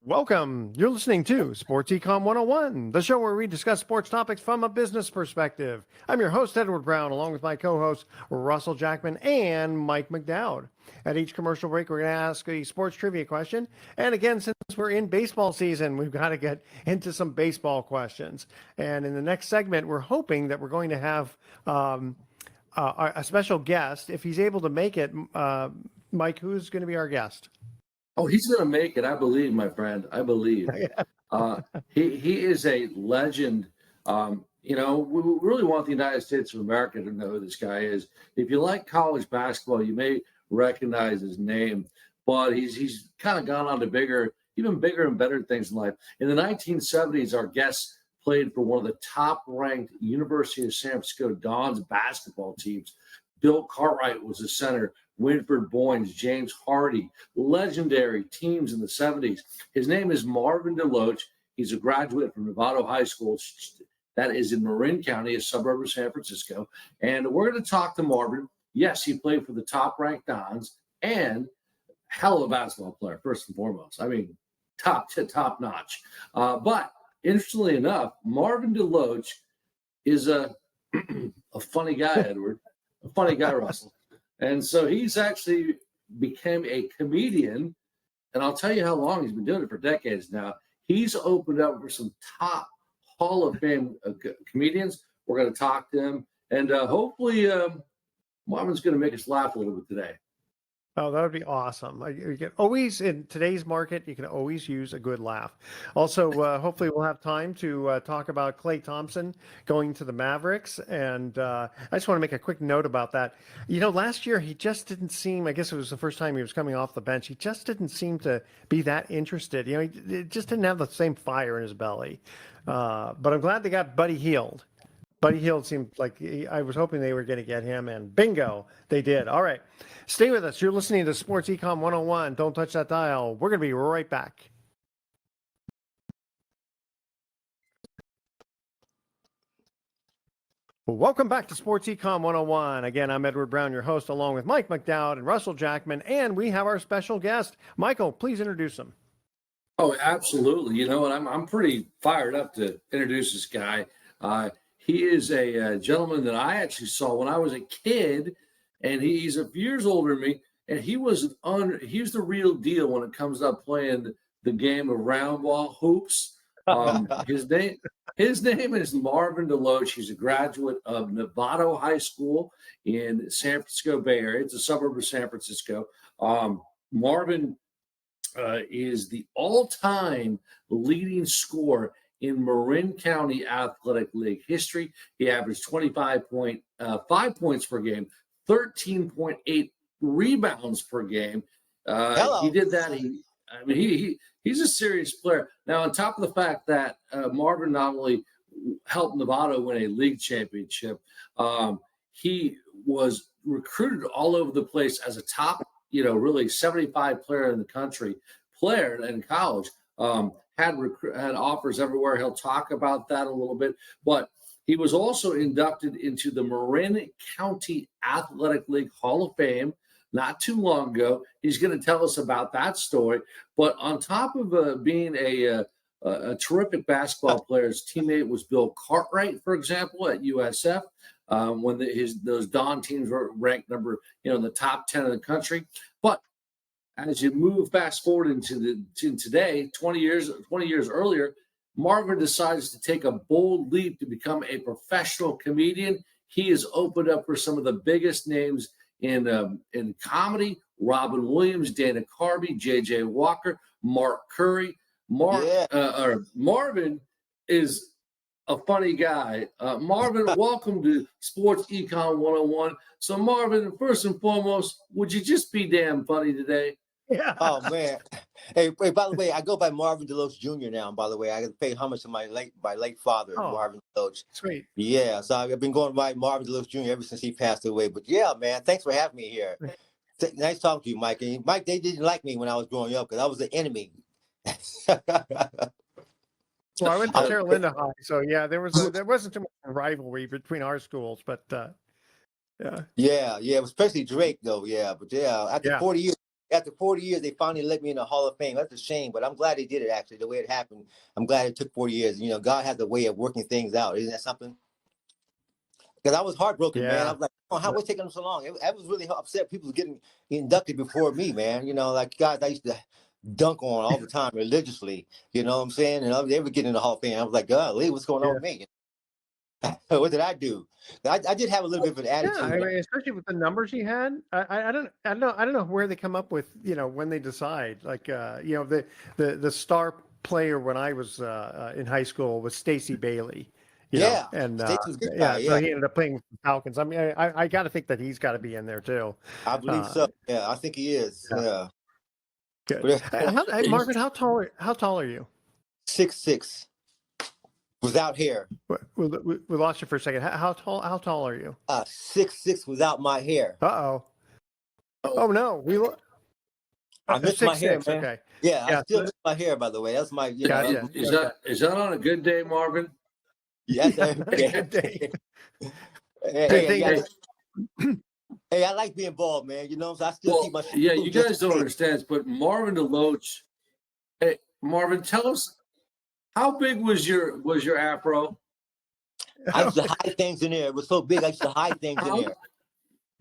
Welcome. You're listening to Sports Econ 101, the show where we discuss sports topics from a business perspective. I'm your host, Edward Brown, along with my co-hosts, Russell Jackman and Mike McDowd. At each commercial break, we're going to ask a sports trivia question. And again, since we're in baseball season, we've got to get into some baseball questions. And in the next segment, we're hoping that we're going to have a special guest. If he's able to make it, Mike, who's going to be our guest? Oh, he's going to make it. I believe, my friend. I believe. He is a legend. We really want the United States of America to know who this guy is. If you like college basketball, you may recognize his name, but he's kind of gone on to even bigger and better things in life. In the 1970s, our guest played for one of the top-ranked University of San Francisco Dons basketball teams. Bill Cartwright was the center. Winford Boynes, James Hardy, legendary teams in the 70s. His name is Marvin Deloatch. He's a graduate from Nevada High School. That is in Marin County, a suburb of San Francisco. And we're going to talk to Marvin. Yes, he played for the top-ranked Dons and hell of a basketball player, first and foremost. I mean, top notch. But interestingly enough, Marvin Deloatch is a funny guy, Edward. A funny guy, Russell. And so he's actually became a comedian, and I'll tell you how long he's been doing it for decades now. He's opened up for some top Hall of Fame comedians. We're going to talk to him, and hopefully Marvin's going to make us laugh a little bit today. Oh, that would be awesome. You can always, in today's market, you can always use a good laugh. Also, hopefully we'll have time to talk about Klay Thompson going to the Mavericks. And I just want to make a quick note about that. You know, last year he just didn't seem, I guess it was the first time he was coming off the bench, he just didn't seem to be that interested. You know, he just didn't have the same fire in his belly. But I'm glad they got Buddy Hield. Buddy Hield seemed like I was hoping they were going to get him, and bingo, they did. All right. Stay with us. You're listening to Sports Econ 101. Don't touch that dial. We're going to be right back. Welcome back to Sports Econ 101. Again, I'm Edward Brown, your host, along with Mike McDowd and Russell Jackman, and we have our special guest. Michael, please introduce him. Oh, absolutely. You know what? I'm pretty fired up to introduce this guy. He is a gentleman that I actually saw when I was a kid, and he's a few years older than me. And he's the real deal when it comes to playing the game of round ball hoops. His name is Marvin Deloatch. He's a graduate of Nevada High School in San Francisco Bay Area. It's a suburb of San Francisco. Marvin is the all-time leading scorer in Marin County Athletic League history. He averaged 25.5 points per game, 13.8 rebounds per game. He did that. He's a serious player. Now, on top of the fact that Marvin not only helped Nevada win a league championship, he was recruited all over the place as a top, really 75 player in the country, player in college. Had offers everywhere. He'll talk about that a little bit. But he was also inducted into the Marin County Athletic League Hall of Fame not too long ago. He's going to tell us about that story. But on top of being a terrific basketball player, his teammate was Bill Cartwright, for example, at USF, when those Don teams were ranked in the top 10 of the country. But as you move fast forward into today, 20 years earlier, Marvin decides to take a bold leap to become a professional comedian. He has opened up for some of the biggest names in comedy: Robin Williams, Dana Carvey, J.J. Walker, Mark Curry. Marvin is a funny guy. Marvin, welcome to Sports Econ 101. So, Marvin, first and foremost, would you just be damn funny today? Yeah. Oh man. Hey, by the way, I go by Marvin Deloatch Jr. now. By the way, I got to pay homage to my late father, Marvin Deloatch. Sweet. Yeah. So I've been going by Marvin Deloatch Jr. ever since he passed away. But yeah, man, thanks for having me here. Nice talking to you, Mike. And Mike, they didn't like me when I was growing up because I was the enemy. Well, I went to Carolina High, so yeah, there wasn't too much rivalry between our schools, but yeah, especially Drake though. Yeah, but after 40 years. after 40 years, they finally let me in the Hall of Fame. That's a shame, but I'm glad they did it. Actually, the way it happened, I'm glad it took 40 years. You know, God has a way of working things out. Isn't that something? Because I was heartbroken, man. I Yeah. was like, oh, how was it taking them so long? I was really upset. People were getting inducted before me, man. You know, like guys I used to dunk on all the time religiously. You know what I'm saying? And they were getting in the Hall of Fame. I was like, God, Lee, what's going on with me? What did I do? I did have a little bit of an Yeah, attitude. I mean, especially with the numbers he had, I don't know where they come up with, when they decide. Like, the star player when I was in high school was Stacey Bailey. Yeah, And Stacey's a good yeah, guy. so Yeah, he ended up playing with the Falcons. I mean, I got to think that he's got to be in there too. I believe so. Yeah, I think he is. Yeah. Yeah. Good. But Hey, Marvin, how tall are you? 6'6", without hair. We lost you for a second. How tall are you? 6'6" without my hair. Uh-oh. Oh no, I missed my hair, man. Okay. Yeah, Yeah, I still miss my hair, by the way. That's my, Gotcha. Is that on a good day, Marvin? Yes, Good day. Hey, I like being bald, man. You know, so I still keep my. Yeah, you guys don't understand, but Marvin Deloatch. Hey, Marvin, tell us, how big was your afro? I used to hide things in there. It was so big, I used to hide things in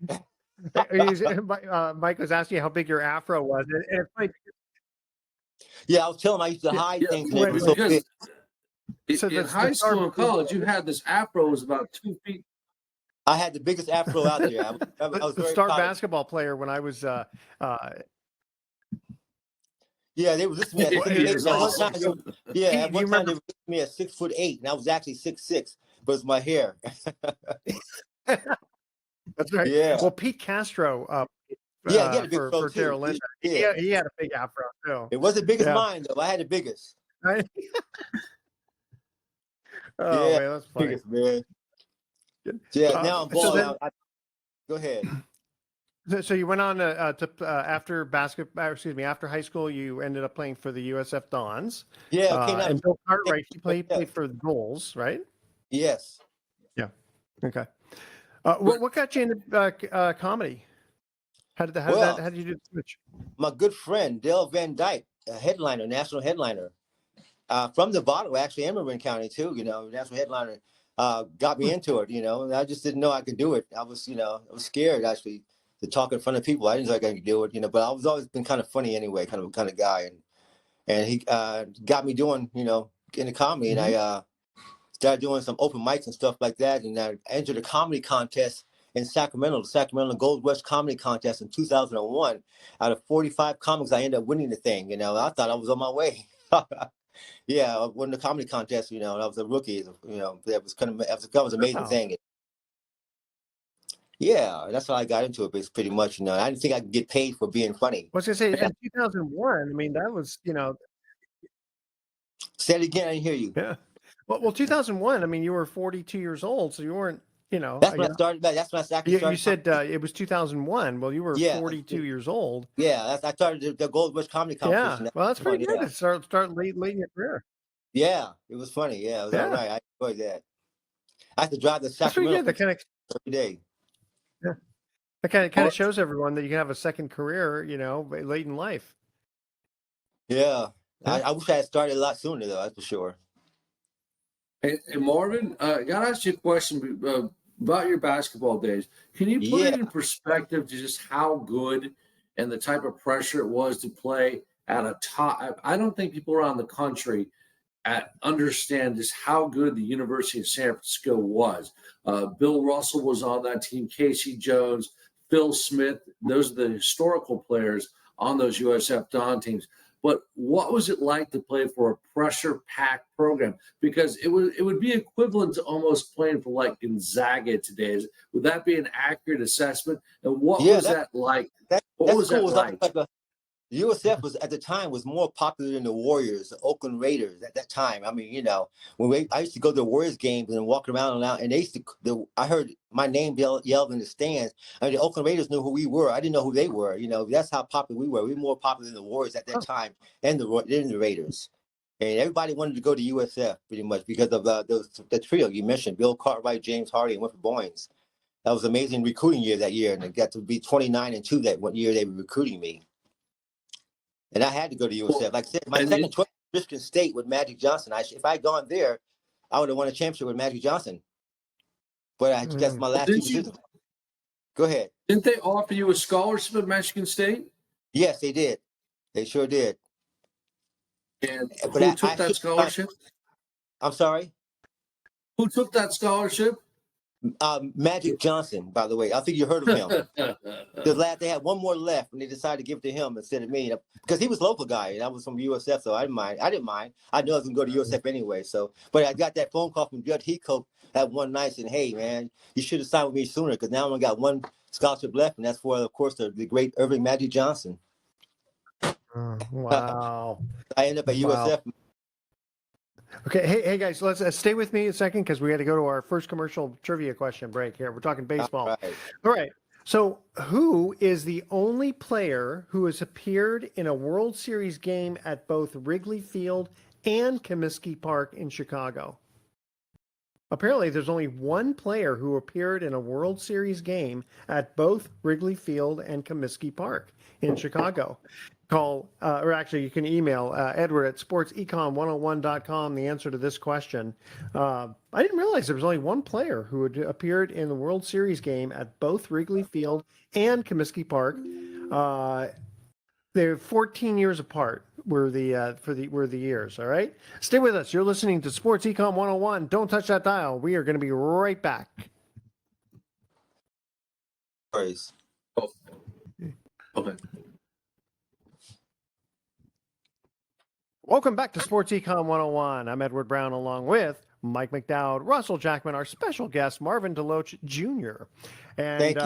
there. Mike was asking how big your afro was. And it's like, Yeah, I was telling him I used to hide things in there. It was so big. So In high school and college, you had this afro was about 2 feet. I had the biggest afro out there. I was the very star proud of it. basketball player when I was Yeah, they were listening at 6'8". At one time they were listening me at 6'8", and I was actually 6'6", but it's my hair. That's right. Yeah. Well, Pete Castro, He had a big for afro too. Daryl Linda, he had a big afro too. It wasn't big as mine though. I had the biggest. Right? Yeah, man, that's funny. biggest, man. Yeah, now I'm bald. Go ahead. So you went on to after after high school, you ended up playing for the USF Dons. Yeah, okay. Now, and Bill Cartwright, he played for the Bulls, right? Yes. Yeah. Okay. What got you into comedy? How did you do the switch? My good friend Dale Van Dyke, a headliner, national headliner, from the bottom, actually, in Marin County too. You know, national headliner, got me into it. You know, and I just didn't know I could do it. I was scared actually to talk in front of people. I didn't think I could do it. You know, but I was always been kind of funny anyway, kind of guy, and he got me doing into comedy, and I started doing some open mics and stuff like that, and I entered a comedy contest in Sacramento, the Sacramento Gold Rush Comedy Contest in 2001. Out of 45 comics, I ended up winning the thing. You know, I thought I was on my way. Yeah, I won the comedy contest. You know, I was a rookie. You know, that was an amazing thing. Yeah, that's how I got into it. Pretty much. You know, I didn't think I could get paid for being funny. I was gonna say in 2001. I mean, that was Say it again. I didn't hear you. Yeah. Well, 2001. I mean, you were 42 years old, so you weren't. That's when I started. That's when I started. You said it was 2001. Well, you were 42 years old. Yeah, I started the Gold Rush Comedy Competition. Yeah, well, that's pretty good to start late in your career. Yeah, it was funny. Yeah, it was all right. I enjoyed that. I had to drive the Sacramento every day. Yeah, that kind of shows everyone that you can have a second career, late in life. Yeah, I wish I had started a lot sooner, though. That's for sure. Hey, Marvin, I got to ask you a question about your basketball days. Can you put it in perspective to just how good and the type of pressure it was to play at a top? I don't think people around the country understand just how good the University of San Francisco was. Bill Russell was on that team, Casey Jones, Phil Smith. Those are the historical players on those USF Don teams. But what was it like to play for a pressure-packed program? Because it would be equivalent to almost playing for like Gonzaga today. Would that be an accurate assessment? And what was that like? What was that like? The USF was at the time was more popular than the Warriors, the Oakland Raiders at that time. I mean, when I used to go to the Warriors games and walk around and they used to. I heard my name yelled in the stands. I mean, the Oakland Raiders knew who we were. I didn't know who they were. That's how popular we were. We were more popular than the Warriors at that time and the Raiders. And everybody wanted to go to USF pretty much because of the trio you mentioned: Bill Cartwright, James Hardy, and Winfrey Boyens. That was an amazing recruiting year that year, and it got to be 29-2 that one year they were recruiting me. and I had to go to USF. Well, Like I said, my and second it, choice was Michigan State with Magic Johnson. If I had gone there, I would have won a championship with Magic Johnson. But that's my last two didn't you? positions. Go ahead. Didn't they offer you a scholarship at Michigan State? Yes, they did. They sure did. And But who took that scholarship? I'm sorry. Who took that scholarship? Magic Johnson, by the way. I think you heard of him. They had one more left, and they decided to give it to him instead of me because he was a local guy, and I was from USF, so I didn't mind. I knew I was gonna go to USF anyway. So, but I got that phone call from Judge Heathcote that one night saying, "Hey, man, you should have signed with me sooner because now I only got one scholarship left, and that's for, of course, the great Irving Magic Johnson." Wow. I ended up at USF. Okay, hey guys, let's stay with me a second because we got to go to our first commercial trivia question break here. We're talking baseball. All right. So, who is the only player who has appeared in a World Series game at both Wrigley Field and Comiskey Park in Chicago? Apparently, there's only one player who appeared in a World Series game at both Wrigley Field and Comiskey Park in Chicago. Call, or actually, you can email Edward at sportsecon101.com the answer to this question. I didn't realize there was only one player who had appeared in the World Series game at both Wrigley Field and Comiskey Park. They're 14 years apart. Were the years. All right, stay with us. You're listening to Sports Econ 101. Don't touch that dial. We are going to be right back. Praise. Oh. Okay. Welcome back to Sports Econ 101. I'm Edward Brown along with Mike McDowd, Russell Jackman, our special guest, Marvin Deloatch Jr. And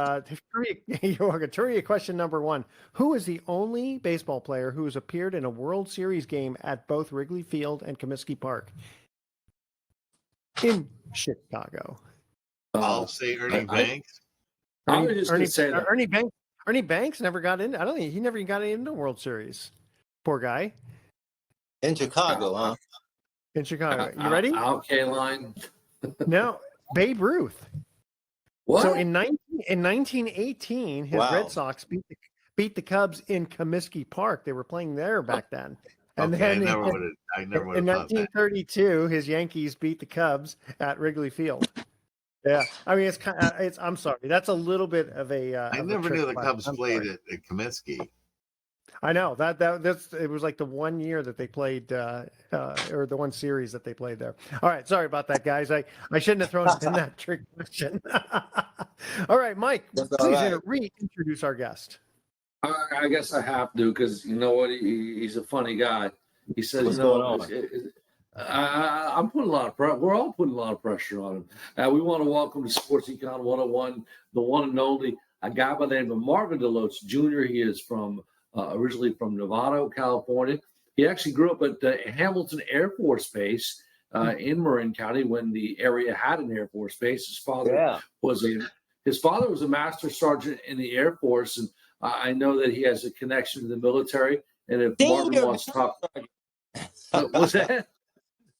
trivia question number one. Who is the only baseball player who has appeared in a World Series game at both Wrigley Field and Comiskey Park in Chicago? I'll say Ernie Banks. I was just going to say that. Ernie Banks never got in. I don't think he never got into the World Series. Poor guy. In Chicago, huh? In Chicago. You ready? Okay, line. No, Babe Ruth. What? So in 1918, his Red Sox beat the Cubs in Comiskey Park. They were playing there back then. And Okay, then I never would have in 1932, his Yankees beat the Cubs at Wrigley Field. Yeah, I mean it's I'm sorry, that's a little bit of a. I never knew the Cubs played at Comiskey. I know that's it was like the one year that they played or the one series that they played there. All right, sorry about that, guys. I shouldn't have thrown in that trick question. All right, Mike, please reintroduce our guest. I guess I have to because you know what? He's a funny guy. He says, What's going on? I'm putting a lot of pressure. We're all putting a lot of pressure on him. We want to welcome to Sports Econ 101, the one and only, a guy by the name of Marvin Deloatch Jr. He is from originally from Novato, California. He actually grew up at Hamilton Air Force Base in Marin County when the area had an Air Force base. His father was a master sergeant in the Air Force, and I know that he has a connection to the military. And if Marvin wants to talk, what's that?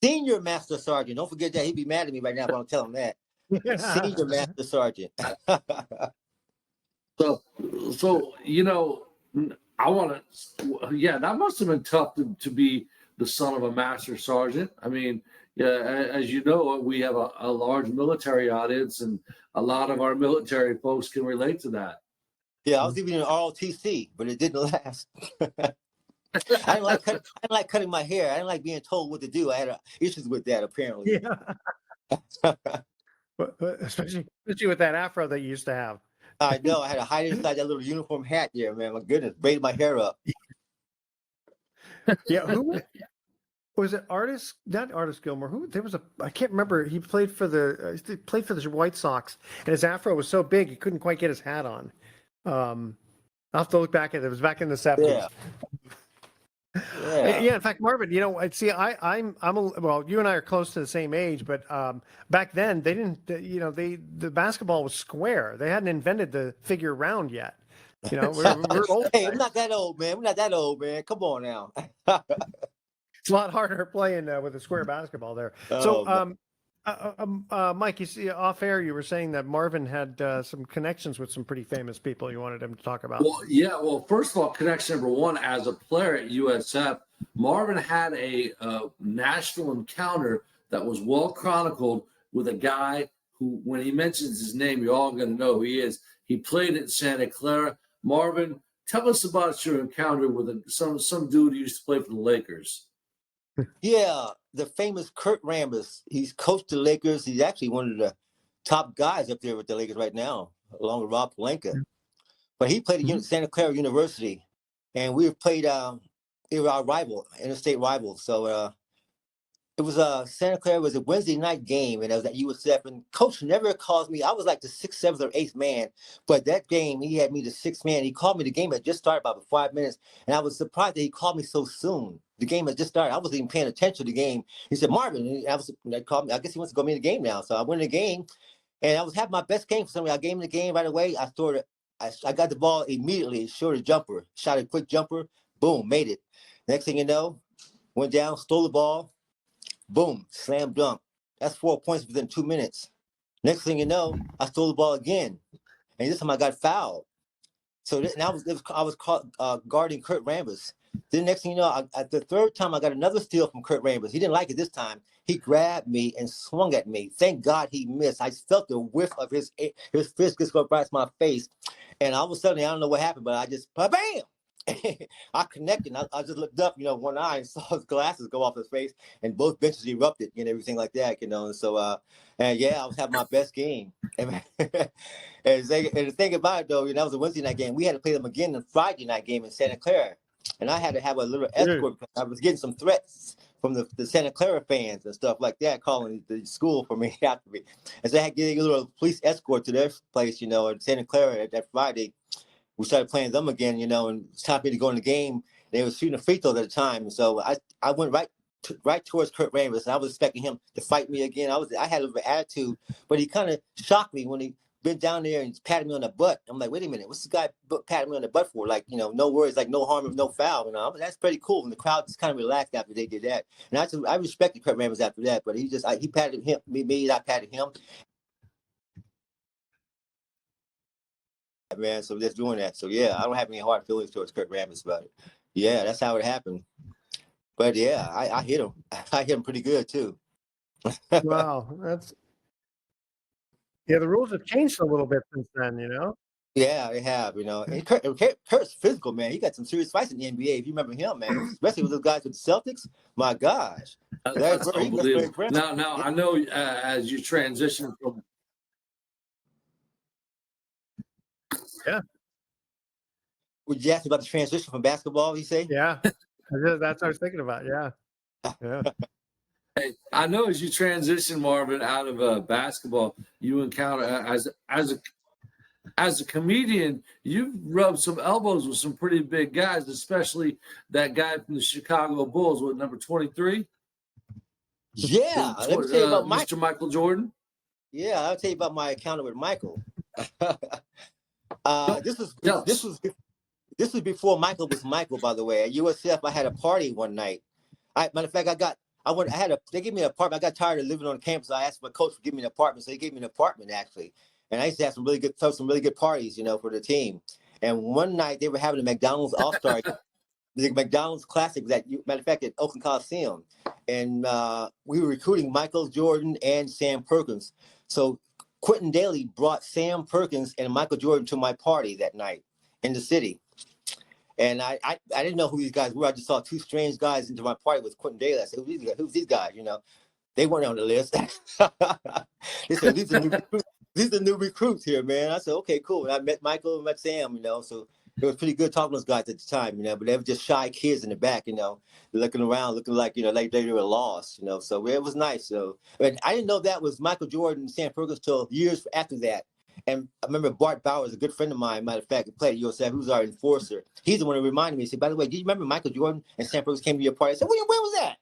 Senior Master Sergeant. Don't forget that. He'd be mad at me right now if I don't tell him that. Senior Master Sergeant. So you know, I want to. Yeah, that must have been tough to be the son of a master sergeant. I mean, as you know, we have a large military audience, and a lot of our military folks can relate to that. Yeah, I was even in ROTC, but it didn't last. I didn't like cutting my hair. I didn't like being told what to do. I had issues with that, apparently. Yeah. especially with that afro that you used to have. I know. I had to hide inside that little uniform hat there, man. My goodness, braided my hair up. Yeah, who was it? Not Artist Gilmore. Who there was I can't remember. He played for the White Sox, and his afro was so big he couldn't quite get his hat on. I'll have to look back at it. It was back in the 70s. Yeah. Yeah. In fact, Marvin, you know, see, well, you and I are close to the same age, but back then they didn't, the basketball was square. They hadn't invented the figure round yet. You know, we're old. Hey, I'm not that old, man. We're not that old, man. Come on now. It's a lot harder playing with a square basketball there. So, Mike, you see, off air, you were saying that Marvin had some connections with some pretty famous people you wanted him to talk about. Well, yeah. Well, first of all, connection number one, as a player at USF, Marvin had a national encounter that was well chronicled with a guy who, when he mentions his name, you're all going to know who he is. He played at Santa Clara. Marvin, tell us about your encounter with some dude who used to play for the Lakers. Yeah, the famous Kurt Rambis. He's coached the Lakers. He's actually one of the top guys up there with the Lakers right now, along with Rob Pelinka. But he played at Santa Clara University, and we played. They were our rival, interstate rival. So it was Santa Clara was a Wednesday night game, and I was at USF. And Coach never calls me. I was like the sixth, seventh, or eighth man, but that game he had me the sixth man. He called me. The game had just started about 5 minutes, and I was surprised that he called me so soon. The game had just started. I wasn't even paying attention to the game. He said, "Marvin," and they called me. I guess he wants to go me in the game now. So I went in the game, and I was having my best game for some reason. I gave him the game right away. I got the ball immediately, short a jumper, shot a quick jumper, boom, made it. Next thing you know, went down, stole the ball, boom, slam dunk. That's 4 points within 2 minutes. Next thing you know, I stole the ball again, and this time I got fouled. So I was caught guarding Kurt Rambis. Then next thing you know, the third time I got another steal from Kurt Rambis. He didn't like it this time. He grabbed me and swung at me. Thank God he missed. I felt the whiff of his fist just go across my face. And all of a sudden, I don't know what happened, but I just, bam! I connected. I just looked up, one eye, and saw his glasses go off his face, and both benches erupted and everything like that, And so, and yeah, I was having my best game. And the thing about it, though, that was a Wednesday night game. We had to play them again the Friday night game in Santa Clara. And I had to have a little escort because I was getting some threats from the Santa Clara fans and stuff like that, calling the school for me after me. And so I had to get a little police escort to their place, in Santa Clara that Friday. We started playing them again, and it's time for me to go in the game. They were shooting a free throw at the time. And so I went right towards Kurt Rambis. And I was expecting him to fight me again. I had a little attitude, but he kind of shocked me when he been down there and patted me on the butt. I'm like, wait a minute, what's this guy patting me on the butt for? Like, no worries, like no harm, no foul. That's pretty cool. And the crowd just kind of relaxed after they did that. And I respected Kurt Rambis after that. But he patted me, I patted him. Man, so just doing that. So yeah, I don't have any hard feelings towards Kurt Rambis about it. Yeah, that's how it happened. But yeah, I hit him. I hit him pretty good too. Wow, the rules have changed a little bit since then, Yeah, they have, And Kurt's physical, man. He got some serious fights in the NBA. If you remember him, man, especially with those guys with the Celtics. My gosh, that's unbelievable. Now I know as you transition from. Yeah. Would you ask about the transition from basketball? You say? Yeah, that's what I was thinking about. Yeah. Hey, I know as you transition, Marvin, out of basketball, you encounter as a comedian, you've rubbed some elbows with some pretty big guys, especially that guy from the Chicago Bulls with number 23. Yeah, let me tell you about Mr. Michael Jordan. Yeah, I'll tell you about my encounter with Michael. This was before Michael was Michael, by the way. At USF, I had a party one night. Matter of fact, they gave me an apartment. I got tired of living on campus. I asked my coach to give me an apartment, so he gave me an apartment actually. And I used to have some really good parties, for the team. And one night they were having a McDonald's All-Star, the McDonald's Classic matter of fact, at Oakland Coliseum. And we were recruiting Michael Jordan and Sam Perkins. So Quentin Daly brought Sam Perkins and Michael Jordan to my party that night in the city. And I didn't know who these guys were. I just saw two strange guys into my party with Quentin Daly. I said, who's these guys? They weren't on the list. They said, these are new recruits here, man. I said, okay, cool. And I met Michael and met Sam, so it was pretty good talking to those guys at the time, but they were just shy kids in the back, looking around, looking like, like they were lost, so it was nice. So, but I didn't know that was Michael Jordan and Sam Perkins till years after that. And I remember Bart Bowers, a good friend of mine, matter of fact, who played at USF, who was our enforcer. He's the one who reminded me. He said, by the way, do you remember Michael Jordan and Sam Perkins came to your party? I said, where was that?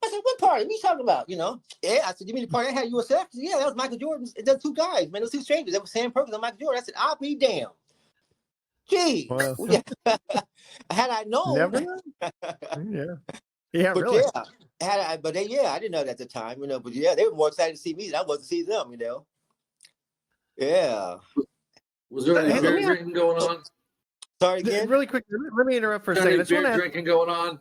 I said, what party? What are you talking about? Yeah, I said, you mean the party I had at USF? Said, yeah, that was Michael Jordan. Those two guys, man, those two strangers. That was Sam Perkins and Michael Jordan. I said, I'll be damned. Gee, Wow. had I known. Never know. Yeah, But really. yeah, I didn't know that at the time, you know. But yeah, they were more excited to see me than I was to see them, you know. Yeah. Was there any Hey, let beer me ask, drinking going on? Sorry again. really quick. Let me interrupt for a Was there second. any I just want beer to ask. drinking going on?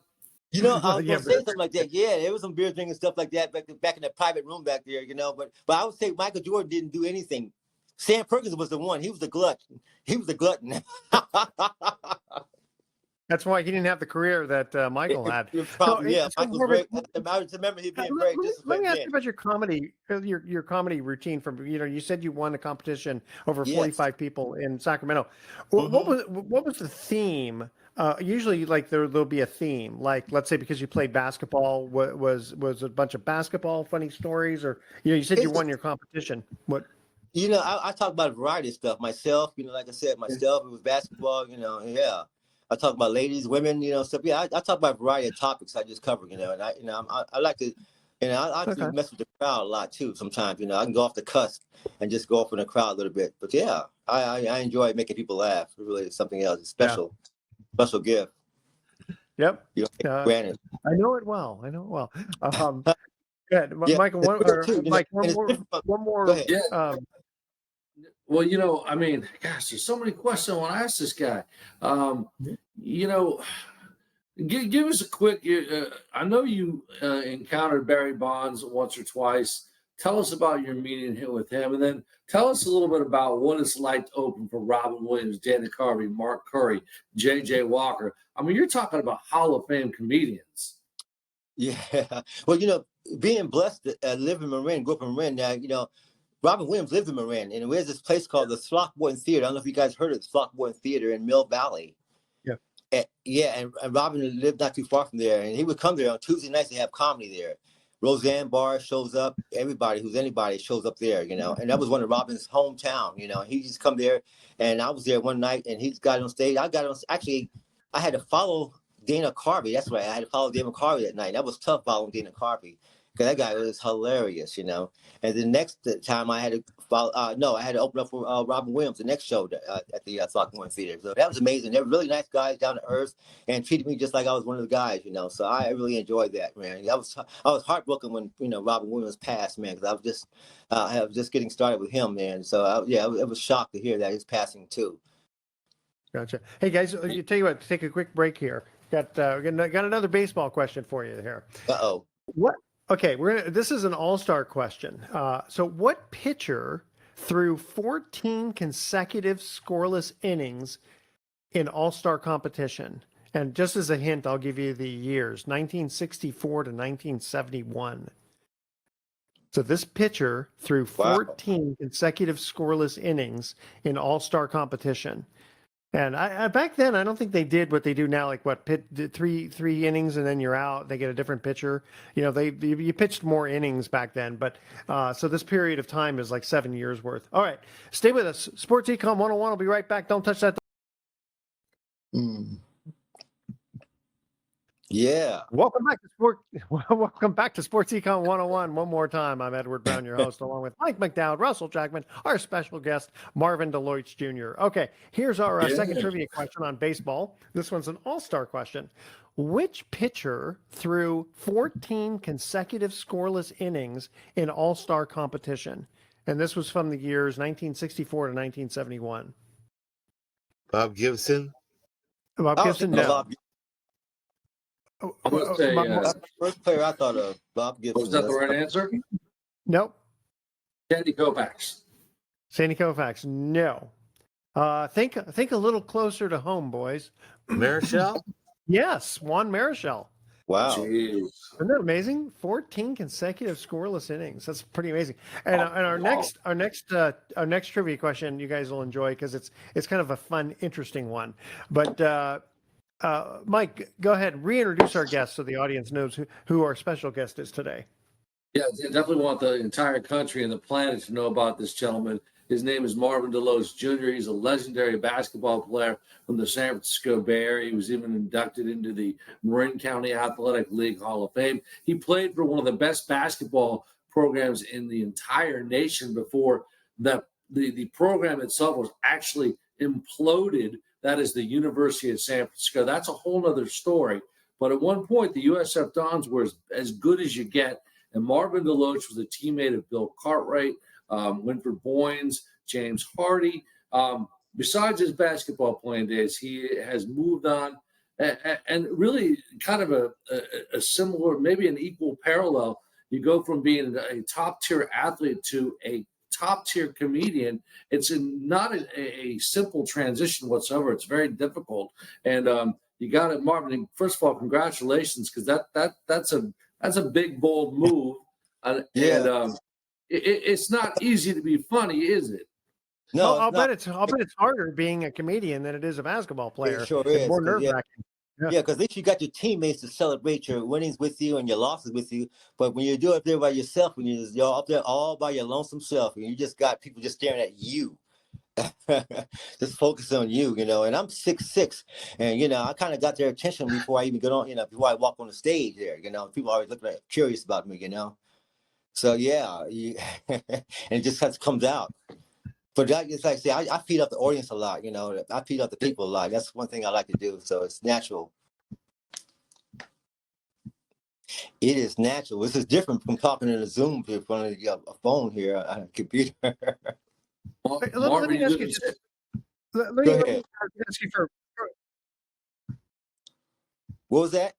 You know, I Well, was yeah, gonna say something like that. Yeah, there was some beer drinking stuff like that back in the private room back there, you know. But I would say Michael Jordan didn't do anything. Sam Perkins was the one. He was the glutton. He was the glutton. that's why he didn't have the career that Michael had. So, Problem, yeah. so Michael's Marvin, very. I remember him being let, very let me let me disciplined ask then. you about your comedy, your comedy routine. From you said you won a competition over Yes. 45 people in Sacramento. Mhm. What was the theme? Usually, like there'll be a theme. Like let's say because you played basketball, was a bunch of basketball funny stories, or you said you It's won your competition. What? You know, I talk about a variety of stuff myself. You know, like I said, myself, it was basketball. You know, yeah. I talk about ladies, women, you know, stuff. Yeah, I talk about a variety of topics I just cover. You know, and I like to, I actually Okay. mess with the crowd a lot too. Sometimes, you know, I can go off the cusp and just go off in the crowd a little bit. But yeah, I enjoy making people laugh. It really is something else. It's Yeah. special gift. Yep. You know, Uh, granted. I know it well. I know it well. Good. Yeah, Michael, it's weird too. You know, Mike, and it's different. one Go more. ahead. Yeah. Um, Well, I mean, gosh, there's so many questions I want to ask this guy. You know, give us a quick. I know you encountered Barry Bonds once or twice. Tell us about your meeting with him, and then tell us a little bit about what it's like to open for Robin Williams, Dana Carvey, Mark Curry, J.J. Walker. I mean, you're talking about Hall of Fame comedians. Yeah. Well, you know, being blessed to live in Marin, grew up in Marin. Now, you know, Robin Williams lived in Marin, and there's this place called the Throckmorton Theater. I don't know if you guys heard of the Throckmorton Theater in Mill Valley. yeah. And Robin lived not too far from there, and he would come there on Tuesday nights to have comedy there. Roseanne Barr shows up. Everybody who's anybody shows up there, you know. And that was one of Robin's hometown, you know. He just come there, and I was there one night, and he got on stage. Actually, I had to follow Dana Carvey. That's right. I had to follow Dana Carvey that night. That was tough following Dana Carvey because that guy was hilarious, you know. And the next time I had to follow, I had to open up for Robin Williams, the next show at the Throckmorton Theater. So that was amazing. They were really nice guys, down to earth, and treated me just like I was one of the guys, you know. So I really enjoyed that, man. I was heartbroken when Robin Williams passed, man, because I was just getting started with him, man. So I was shocked to hear that he's passing too. Gotcha. Hey guys, you tell you what, take a quick break here. Got another baseball question for you here. Uh-oh. What? Okay, this is an all-star question. So what pitcher threw 14 consecutive scoreless innings in all-star competition? And just as a hint, I'll give you the years: 1964 to 1971. So this pitcher threw 14 consecutive scoreless innings in all-star competition. And I back then, I don't think they did what they do now, like three innings and then you're out. They get a different pitcher. You know, you pitched more innings back then, but so this period of time is like 7 years worth. All right, stay with us. Sports Econ 101. I'll be right back. Don't touch that. Yeah. Welcome back to Sports Econ 101. One more time. I'm Edward Brown, your host, along with Mike McDowd, Russell Jackman, our special guest, Marvin Deloatch Jr. Okay, here's our second trivia question on baseball. This one's an all-star question. Which pitcher threw 14 consecutive scoreless innings in all-star competition? And this was from the years 1964 to 1971. Bob Gibson. Bob Gibson, no. I'm going to say, That's the first player I thought of, Bob Gibson. was that the right answer? Nope. Sandy Koufax. Sandy Koufax, no. Think a little closer to home, boys. Marichal? Yes, Juan Marichal. Wow. Jeez. Isn't that amazing? 14 consecutive scoreless innings. That's pretty amazing. And our next trivia question, you guys will enjoy because it's kind of a fun, interesting one. But Mike, go ahead, reintroduce our guest so the audience knows who our special guest is today. Yeah, I definitely want the entire country and the planet to know about this gentleman. His name is Marvin Deloatch Jr. He's a legendary basketball player from the San Francisco Bay Area. He was even inducted into the Marin County Athletic League Hall of Fame. He played for one of the best basketball programs in the entire nation before the program itself was actually imploded. That is the University of San Francisco. That's a whole other story. But at one point, the USF Dons were as good as you get. And Marvin Deloatch was a teammate of Bill Cartwright, Winford Boynes, James Hardy. Besides his basketball playing days, he has moved on and really kind of a similar, maybe an equal parallel. You go from being a top tier athlete to a top tier comedian. It's not a simple transition whatsoever. It's very difficult. And you got it, Marvin. First of all, congratulations, because that's a big, bold move. It's not easy to be funny, is it? No, I'll bet it's harder being a comedian than it is a basketball player. It sure it's is. more nerve-wracking. Yeah, because at least you got your teammates to celebrate your winnings with you and your losses with you. But when you do it there by yourself, when you're up there all by your lonesome self, and you just got people just staring at you, just focus on you, you know. And I'm 6'6", and you know, I kind of got their attention before I even get on, you know, before I walk on the stage there, you know. People always looking curious about me, you know. So yeah, and it just comes out. But that, it's like I say, I feed up the audience a lot, you know. I feed up the people a lot. That's one thing I like to do. So it's natural. It is natural. This is different from talking in a Zoom in front of a phone here on a computer. Let me ask you. Let me ask you for. What was that?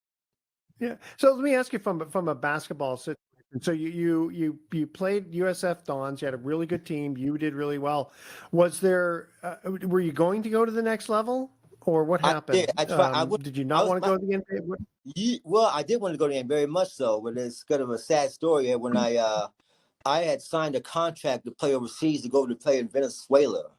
Yeah. So let me ask you from a basketball situation. So you played USF Dons. You had a really good team. You did really well. Was there? Were you going to go to the next level, or what happened? I did. I tried. Did you not want to go to the NBA? Well, I did want to go to the NBA very much so, but it's kind of a sad story. When I had signed a contract to play overseas to go to play in Venezuela.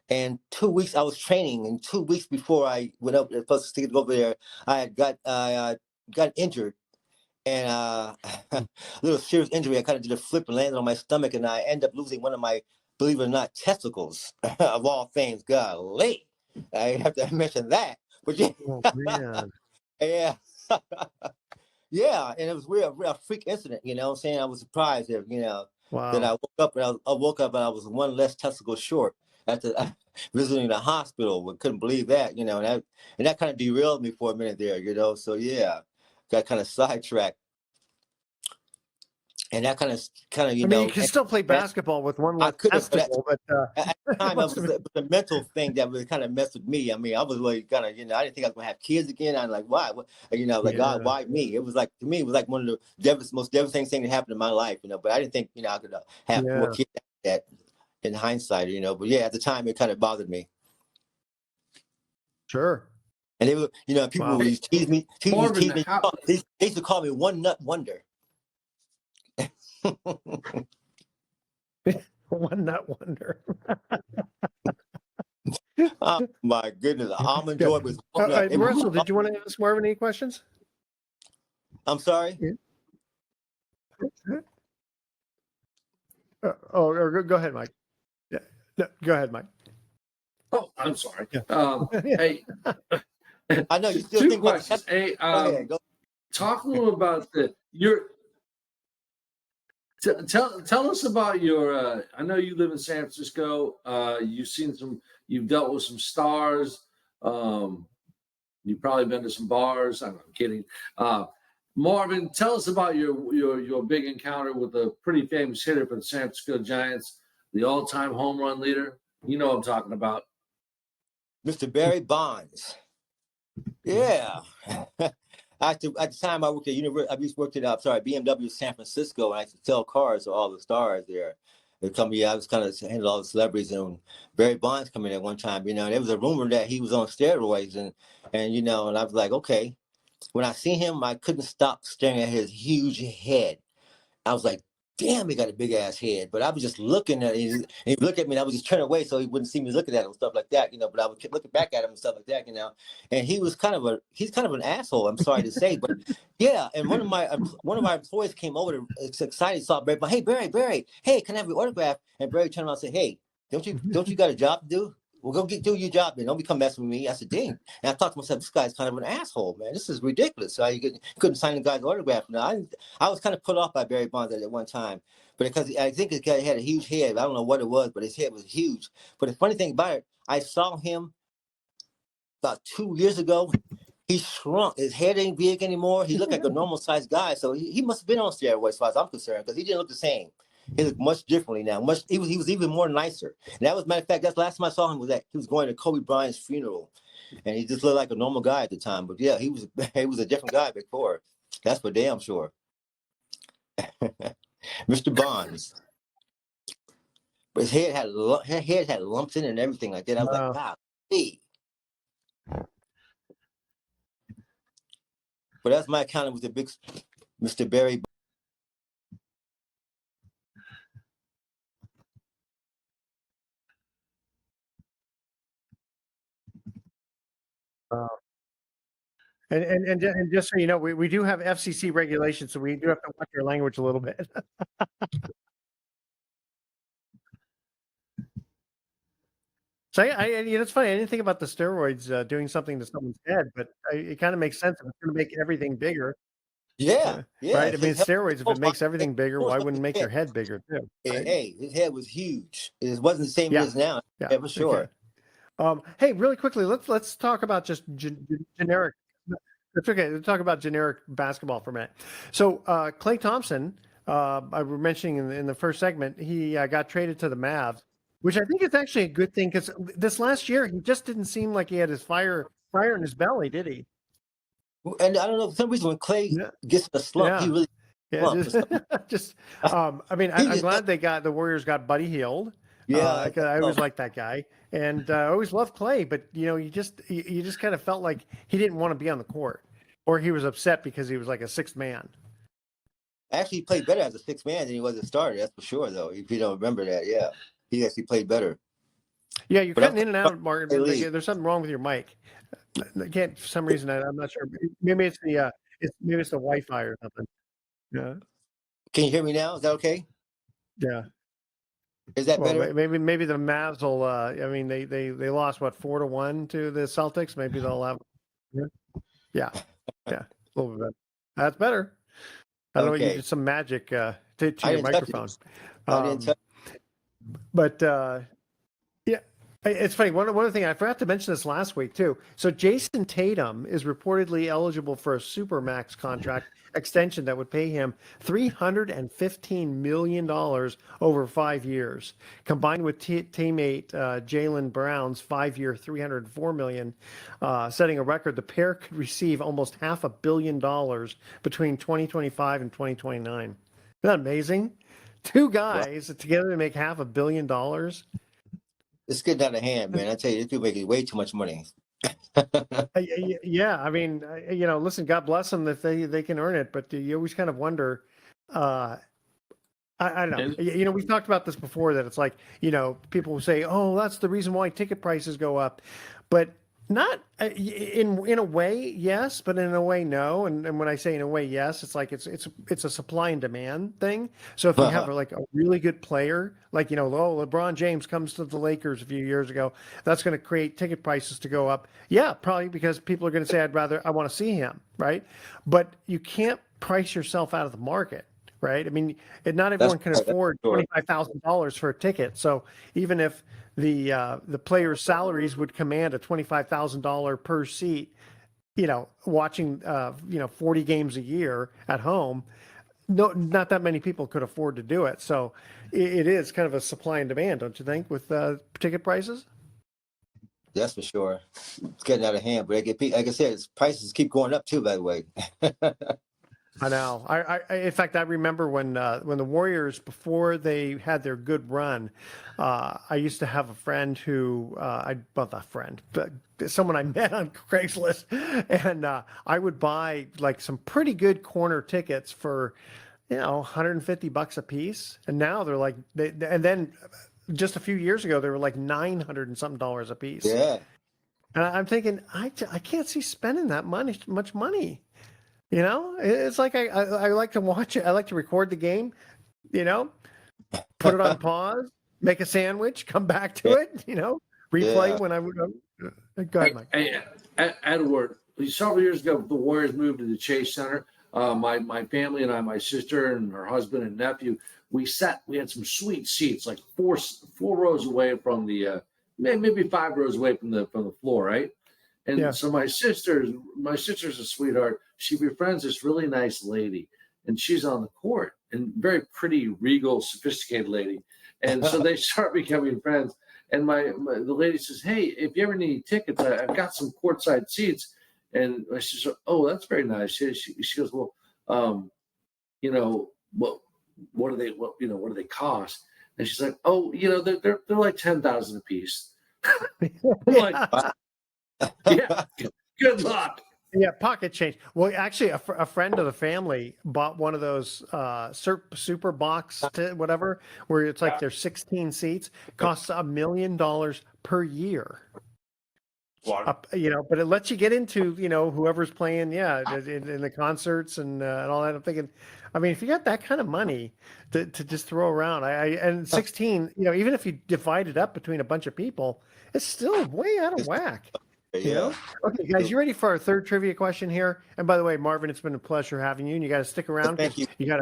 And 2 weeks I was training, and 2 weeks before I went up supposed to go over there, I had got injured, and a little serious injury. I kind of did a flip and landed on my stomach, and I ended up losing one of my, believe it or not, testicles of all things. Golly, I have to mention that. But yeah, oh, man. yeah. Yeah, and it was a freak incident, you know what I'm saying? I was surprised that, you know, that I woke up and I was one less testicle short after visiting the hospital. But couldn't believe that, you know, and that kind of derailed me for a minute there, you know. So yeah, got kind of sidetracked. And that kind of, you know. You can still play basketball with one less testicle, but at the time, it was the mental thing that really kind of messed with me. I mean, I was really kind of, you know, I didn't think I was gonna have kids again. I'm like, why? You know, like, God, why me? It was like, to me, it was like one of the most devastating things that happened in my life, you know. But I didn't think, you know, I could have more kids that in hindsight, you know. But yeah, at the time, it kind of bothered me. Sure. And they were, you know, people would tease me. They used to call me One Nut Wonder. One Nut Wonder. Oh my goodness, Almond Joy was. Russell, did you want to ask Marvin any questions? I'm sorry. Go ahead, Mike. Yeah, no, go ahead, Mike. Oh, I'm sorry. Yeah. Hey, I know you still two think questions. Hey, talk a little about your. Tell us about your. I know you live in San Francisco. You've dealt with some stars. You've probably been to some bars. I'm kidding. Marvin, tell us about your big encounter with a pretty famous hitter for the San Francisco Giants, the all-time home run leader. You know what I'm talking about. Mr. Barry Bonds. Yeah. At the time I worked at BMW San Francisco, and I used to sell cars to all the stars there. I was kind of handling all the celebrities, and Barry Bonds coming in at one time, you know, and there was a rumor that he was on steroids, and you know, and I was like, okay. When I seen him, I couldn't stop staring at his huge head. I was like, damn, he got a big ass head. But I was just looking at it, and he looked at me, and I was just turning away so he wouldn't see me looking at him and stuff like that, you know. But I would keep looking back at him and stuff like that, you know. And he's kind of an asshole. I'm sorry to say, but yeah. And one of my employees came over to excited, saw Barry. But hey, Barry, hey, can I have your autograph? And Barry turned around and said, hey, don't you got a job to do? Well, go do your job, man. Don't become messing with me. I said, dang. And I thought to myself, this guy's kind of an asshole, man. This is ridiculous. So you couldn't sign the guy's autograph. Now, I was kind of put off by Barry Bonds at one time, but because I think this guy had a huge head. I don't know what it was, but his head was huge. But the funny thing about it, I saw him about 2 years ago, He shrunk. His head ain't big anymore. He looked like a normal sized guy. So he must have been on steroids as far as I'm concerned, because he didn't look the same. He looked much differently now. He was even more nicer. And that was, matter of fact, that's the last time I saw him was that he was going to Kobe Bryant's funeral. And he just looked like a normal guy at the time. But yeah, he was a different guy before. That's for damn sure. Mr. Bonds. But his head had lumps in it and everything like that. I was like, God, hey. But that's my encounter with the big Mr. Barry. And just so you know, we do have FCC regulations, so we do have to watch our language a little bit. So it's funny. I didn't think about the steroids doing something to someone's head, but it kind of makes sense. If it's going to make everything bigger, Yeah. right? I mean, His head steroids. If it makes everything bigger, why was wouldn't it make your head bigger too? Right? Hey, his head was huge. It wasn't the same Yeah. as it is now. Yeah, Yeah, for sure. Okay. Hey, really quickly, let's talk about just generic. It's okay. Let's talk about generic basketball for a minute. So Klay Thompson, I was mentioning in the first segment, he got traded to the Mavs, which I think is actually a good thing, because this last year he just didn't seem like he had his fire in his belly, did he? And I don't know, for some reason when Klay gets in a slump, he really just I mean, I'm glad the Warriors got Buddy Hield. Yeah, I always liked that guy, and I always loved Klay, but you just kind of felt like he didn't want to be on the court, or he was upset because he was like a sixth man. Actually, he played better as a sixth man than he was a starter. That's for sure, though. If you don't remember that, yeah, he actually played better. Yeah, you're cutting in and out, Martin. There's something wrong with your mic. I can't, for some reason. I'm not sure. Maybe it's the Wi-Fi or something. Yeah. Can you hear me now? Is that okay? Yeah. Is that better? Maybe the Mavs will. I mean, they lost what 4-1 to the Celtics. Maybe they'll have. Yeah, a little bit better. That's better. I don't know. You did some magic to your microphone. I didn't touch it. But yeah, it's funny. One other thing, I forgot to mention this last week too. So Jason Tatum is reportedly eligible for a supermax contract extension that would pay him $315 million over 5 years, combined with teammate Jaylen Brown's 5-year, $304 million, setting a record. The pair could receive almost $500 million between 2025 and 2029. Isn't that amazing? Two guys together to make $500 million. It's getting out of hand, man. I tell you, these people making way too much money. Yeah, I mean, listen, God bless them if they can earn it, but you always kind of wonder. I don't know. We've talked about this before, that it's like, people will say, "Oh, that's the reason why ticket prices go up," but not in a way, yes, but in a way, no. And when I say in a way, yes, it's like it's a supply and demand thing. So if you have like a really good player, like LeBron James comes to the Lakers a few years ago, that's going to create ticket prices to go up. Yeah, probably because people are going to say, I want to see him, right? But you can't price yourself out of the market. Right. I mean, not everyone can afford $25,000 for a ticket. So even if the players' salaries would command a $25,000 per seat, watching 40 games a year at home, not that many people could afford to do it. So it is kind of a supply and demand, don't you think, with ticket prices? That's for sure. It's getting out of hand, but like I said, prices keep going up too. By the way. I know. I in fact, I remember when the Warriors, before they had their good run, I used to have a friend who not a friend, but someone I met on Craigslist, and I would buy like some pretty good corner tickets for, $150 a piece, and now they're like, and then just a few years ago they were like $900 and something a piece. Yeah. And I'm thinking, I can't see spending that much money. It's like I like to watch it. I like to record the game, put it on pause, make a sandwich, come back to it, replay when I would. Go ahead, Mike. Hey, Edward, several years ago, the Warriors moved to the Chase Center. My family and I, my sister and her husband and nephew, we had some sweet seats, like four rows away from the, maybe 5 rows away from the floor, right? And Yeah. so my sister's a sweetheart. She befriends this really nice lady, and she's on the court, and very pretty, regal, sophisticated lady. And so they start becoming friends. And the lady says, "Hey, if you ever need tickets, I've got some courtside seats." And I says, "Oh, that's very nice." She goes, "Well, you know, what do they cost?" And she's like, "Oh, they're like 10,000 a piece." I'm like, "Yeah, good luck." Yeah, pocket change. Well, actually, a friend of the family bought one of those super box whatever, where it's like there's 16 seats, costs $1 million per year. Wow. But it lets you get into whoever's playing, in the concerts and all that. I'm thinking, I mean, if you got that kind of money to just throw around, and 16, even if you divide it up between a bunch of people, it's still way out of whack. Yeah. Okay, guys, you ready for our third trivia question here? And by the way, Marvin, it's been a pleasure having you. And you got to stick around. Thank you. You got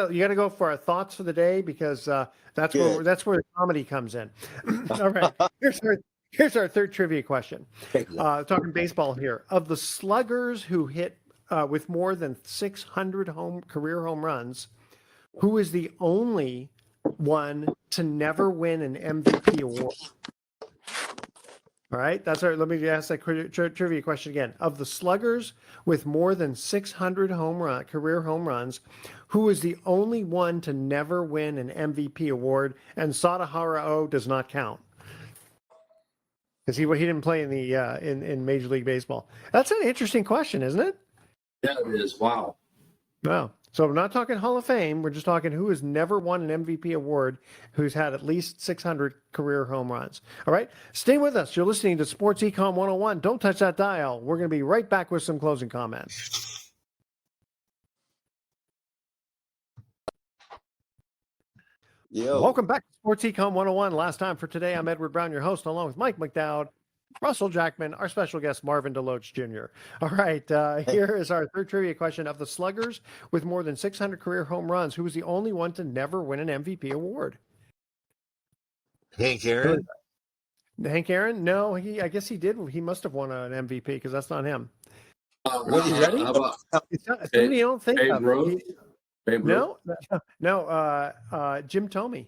to go for our thoughts for the day, because that's where the comedy comes in. All right, here's our third trivia question. Talking baseball here. Of the sluggers who hit with more than 600 career home runs, who is the only one to never win an MVP award? All right, let me ask that trivia question again. Of the sluggers with more than 600 career home runs, who is the only one to never win an MVP award? And Sadahara does not count, because he didn't play in the in Major League Baseball. That's an interesting question, isn't it? Yeah, it is. Wow. Wow. So we're not talking Hall of Fame. We're just talking who has never won an MVP award, who's had at least 600 career home runs. All right. Stay with us. You're listening to Sports Econ 101. Don't touch that dial. We're going to be right back with some closing comments. Welcome back to Sports Econ 101. Last time for today, I'm Edward Brown, your host, along with Mike McDowd, Russell Jackman, our special guest, Marvin Deloatch Jr. All right, here is our third trivia question. Of the sluggers with more than 600 career home runs, who was the only one to never win an MVP award? Hank Aaron? Hank Aaron? No, I guess he did. He must have won an MVP, because that's not him. What you ready? How about It's not somebody you don't think Babe of. Ruth? Babe Ruth? No, Jim Thome.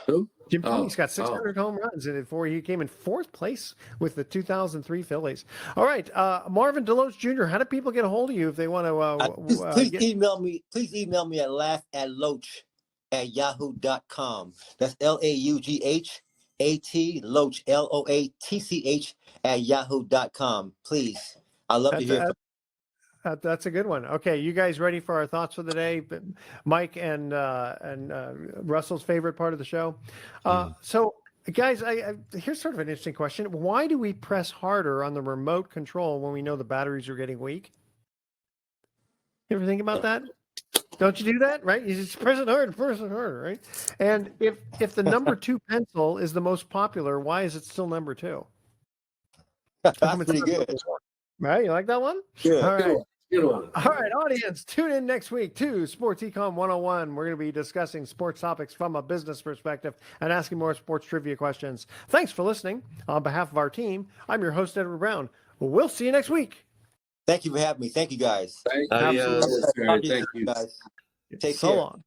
Who? Jim Thome's got 600 home runs, and before he came in fourth place with the 2003 Phillies. All right, Marvin Deloatch Jr., how do people get a hold of you if they want to? Please email me. Please email me at laughatloach@yahoo.com. That's LAUGHAT Loach LOATCH @yahoo.com. Please, I love to hear. That's a good one. Okay, you guys ready for our thoughts for the day? Mike and Russell's favorite part of the show. So, guys, here's sort of an interesting question. Why do we press harder on the remote control when we know the batteries are getting weak? You ever think about that? Don't you do that, right? You just press it harder, right? And if the number 2 pencil is the most popular, why is it still number 2? That's pretty good. Right? You like that one? Good. All right. Good one. All right, audience, tune in next week to Sports Econ 101. We're going to be discussing sports topics from a business perspective and asking more sports trivia questions. Thanks for listening. On behalf of our team, I'm your host, Edward Brown. We'll see you next week. Thank you for having me. Thank you, guys. Thank Absolutely. you. Thank you. Guys. Take so care. long.